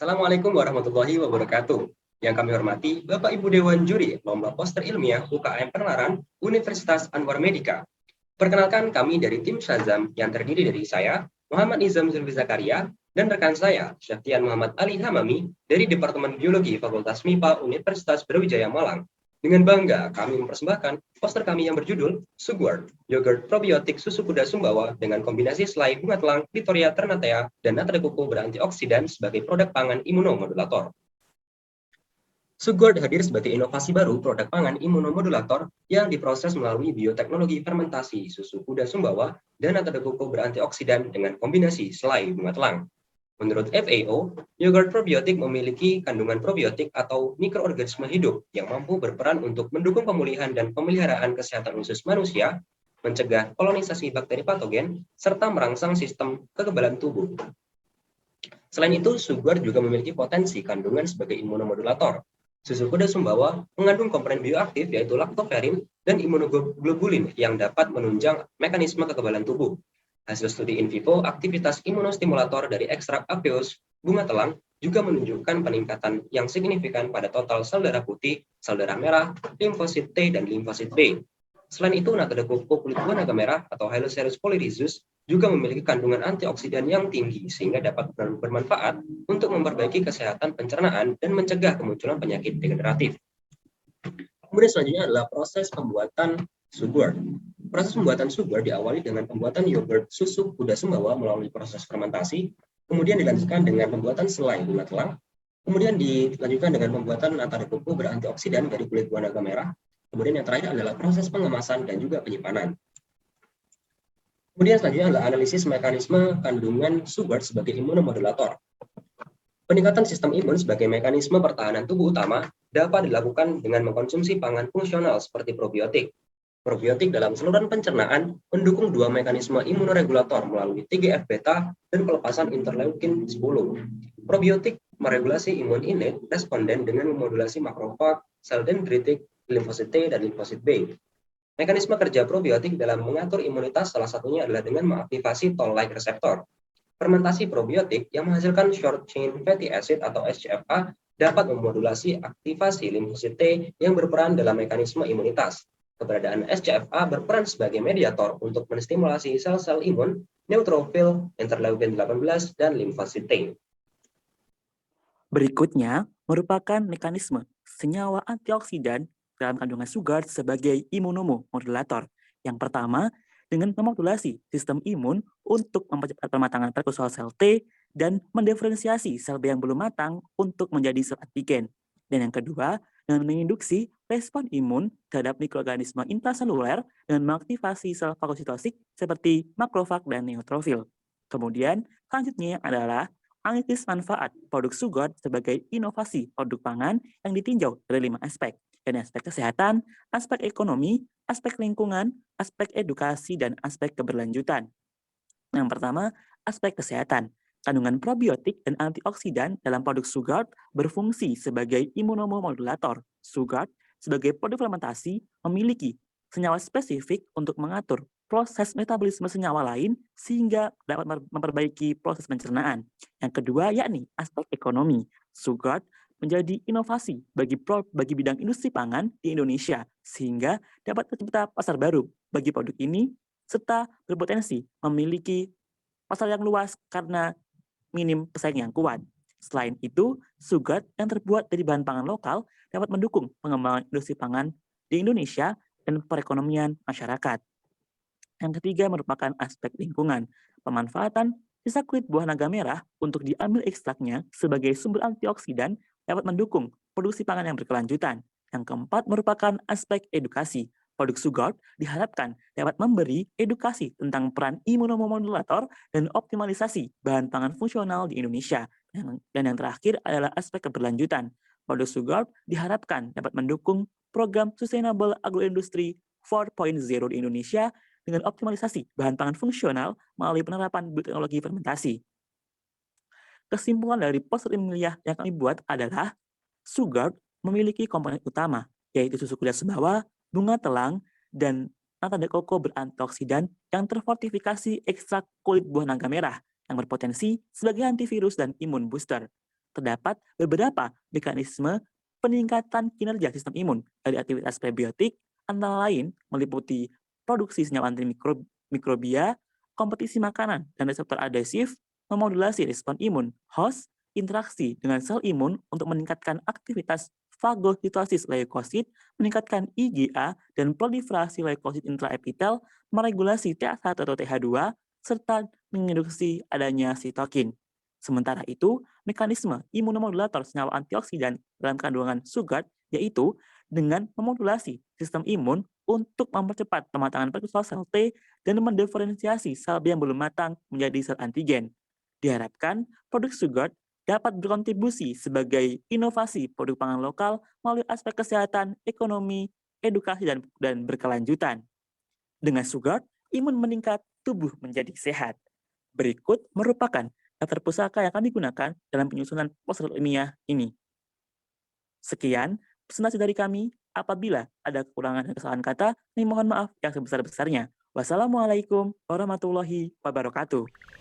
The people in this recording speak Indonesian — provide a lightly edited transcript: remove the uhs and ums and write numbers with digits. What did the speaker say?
Assalamualaikum warahmatullahi wabarakatuh. Yang kami hormati Bapak Ibu Dewan Juri Lomba Poster Ilmiah UKM Penalaran Universitas Anwar Medika. Perkenalkan kami dari tim Shazam yang terdiri dari saya, Muhammad Nizam Zulfi Zakaria, dan rekan saya, Syaftian Muhammad Ali Hamami dari Departemen Biologi Fakultas MIPA Universitas Brawijaya Malang. Dengan bangga, kami mempersembahkan poster kami yang berjudul Sugwort, yogurt probiotik susu kuda Sumbawa dengan kombinasi selai bunga telang, Victoria ternatea, dan nata de coco berantioksidan sebagai produk pangan imunomodulator. Sugwort hadir sebagai inovasi baru produk pangan imunomodulator yang diproses melalui bioteknologi fermentasi susu kuda Sumbawa dan nata de coco berantioksidan dengan kombinasi selai bunga telang. Menurut FAO, yogurt probiotik memiliki kandungan probiotik atau mikroorganisme hidup yang mampu berperan untuk mendukung pemulihan dan pemeliharaan kesehatan usus manusia, mencegah kolonisasi bakteri patogen, serta merangsang sistem kekebalan tubuh. Selain itu, Sugwort juga memiliki potensi kandungan sebagai imunomodulator. Susu kuda Sumbawa mengandung komponen bioaktif yaitu laktoferin dan imunoglobulin yang dapat menunjang mekanisme kekebalan tubuh. Hasil studi in vivo aktivitas imunostimulator dari ekstrak aqueous bunga telang juga menunjukkan peningkatan yang signifikan pada total sel darah putih, sel darah merah, limfosit T, dan limfosit B. Selain itu, nata de coco kulit buah naga merah atau Hylocereus polyrhizus juga memiliki kandungan antioksidan yang tinggi sehingga dapat bermanfaat untuk memperbaiki kesehatan pencernaan dan mencegah kemunculan penyakit degeneratif. Kemudian selanjutnya adalah proses pembuatan Sugwort. Proses pembuatan Sugwort diawali dengan pembuatan yogurt susu kuda Sumbawa melalui proses fermentasi, kemudian dilanjutkan dengan pembuatan selai bunga telang, kemudian dilanjutkan dengan pembuatan nata de coco berantioksidan dari kulit buah naga merah, kemudian yang terakhir adalah proses pengemasan dan juga penyimpanan. Kemudian selanjutnya adalah analisis mekanisme kandungan Sugwort sebagai imunomodulator. Peningkatan sistem imun sebagai mekanisme pertahanan tubuh utama dapat dilakukan dengan mengkonsumsi pangan fungsional seperti probiotik. Probiotik dalam saluran pencernaan mendukung dua mekanisme imunoregulator melalui TGF-beta dan pelepasan interleukin 10. Probiotik meregulasi imun innate responden dengan memodulasi makrofag, sel dendritik, limfosit T, dan limfosit B. Mekanisme kerja probiotik dalam mengatur imunitas salah satunya adalah dengan mengaktifasi toll-like receptor. Fermentasi probiotik yang menghasilkan short chain fatty acid atau SCFA dapat memodulasi aktivasi limfosit T yang berperan dalam mekanisme imunitas. Keberadaan SCFA berperan sebagai mediator untuk menstimulasi sel-sel imun, neutrofil, interleukin 18, dan limfosit T. Berikutnya merupakan mekanisme senyawa antioksidan dalam kandungan Sugwort sebagai imunomodulator. Yang pertama, dengan memodulasi sistem imun untuk mempercepat pematangan prekursor sel T dan mendiferensiasi sel B yang belum matang untuk menjadi sel antigen. Dan yang kedua, dengan menginduksi respon imun terhadap mikroorganisme intraseluler dengan mengaktifasi sel fagositosik seperti makrofag dan neutrofil. Kemudian, selanjutnya adalah analisis manfaat produk Sugwort sebagai inovasi produk pangan yang ditinjau dari 5 aspek, dan aspek kesehatan, aspek ekonomi, aspek lingkungan, aspek edukasi, dan aspek keberlanjutan. Yang pertama, aspek kesehatan. Kandungan probiotik dan antioksidan dalam produk Sugwort berfungsi sebagai imunomodulator. Sugwort sebagai produk fermentasi memiliki senyawa spesifik untuk mengatur proses metabolisme senyawa lain sehingga dapat memperbaiki proses pencernaan. Yang kedua yakni aspek ekonomi. Sugwort menjadi inovasi bagi bidang industri pangan di Indonesia sehingga dapat tercipta pasar baru bagi produk ini serta berpotensi memiliki pasar yang luas karena minim pesaing yang kuat. Selain itu, Sugwort yang terbuat dari bahan pangan lokal dapat mendukung pengembangan industri pangan di Indonesia dan perekonomian masyarakat. Yang ketiga merupakan aspek lingkungan. Pemanfaatan sisa kulit buah naga merah untuk diambil ekstraknya sebagai sumber antioksidan dapat mendukung produksi pangan yang berkelanjutan. Yang keempat merupakan aspek edukasi. Produk Sugwort diharapkan dapat memberi edukasi tentang peran imunomodulator dan optimalisasi bahan pangan fungsional di Indonesia. Dan yang terakhir adalah aspek keberlanjutan. Produk Sugwort diharapkan dapat mendukung program Sustainable Agroindustry 4.0 di Indonesia dengan optimalisasi bahan pangan fungsional melalui penerapan teknologi fermentasi. Kesimpulan dari poster ilmiah yang kami buat adalah Sugwort memiliki komponen utama, yaitu susu kuda Sumbawa, bunga telang, dan nata de coco berantioksidan yang terfortifikasi ekstrak kulit buah naga merah yang berpotensi sebagai antivirus dan imun booster. terdapat beberapa mekanisme peningkatan kinerja sistem imun dari aktivitas prebiotik, antara lain meliputi produksi senyawa antimikrobia, kompetisi makanan, dan reseptor adhesif, memodulasi respon imun host, interaksi dengan sel imun untuk meningkatkan aktivitas fagositosis leukosit, meningkatkan IgA, dan proliferasi leukosit intraepitel, meregulasi TH1 atau TH2, serta menginduksi adanya sitokin. Sementara itu, mekanisme imunomodulator senyawa antioksidan dalam kandungan Sugart yaitu dengan memodulasi sistem imun untuk mempercepat pematangan prekusor sel T dan mendiferensiasi sel B yang belum matang menjadi sel antigen. Diharapkan, produk Sugart dapat berkontribusi sebagai inovasi produk pangan lokal melalui aspek kesehatan, ekonomi, edukasi, dan berkelanjutan. Dengan Sugart, imun meningkat, tubuh menjadi sehat. Berikut merupakan daftar pusaka yang akan digunakan dalam penyusunan poster ilmiah ini. Sekian presentasi dari kami. Apabila ada kekurangan dan kesalahan kata, kami mohon maaf yang sebesar-besarnya. Wassalamualaikum warahmatullahi wabarakatuh.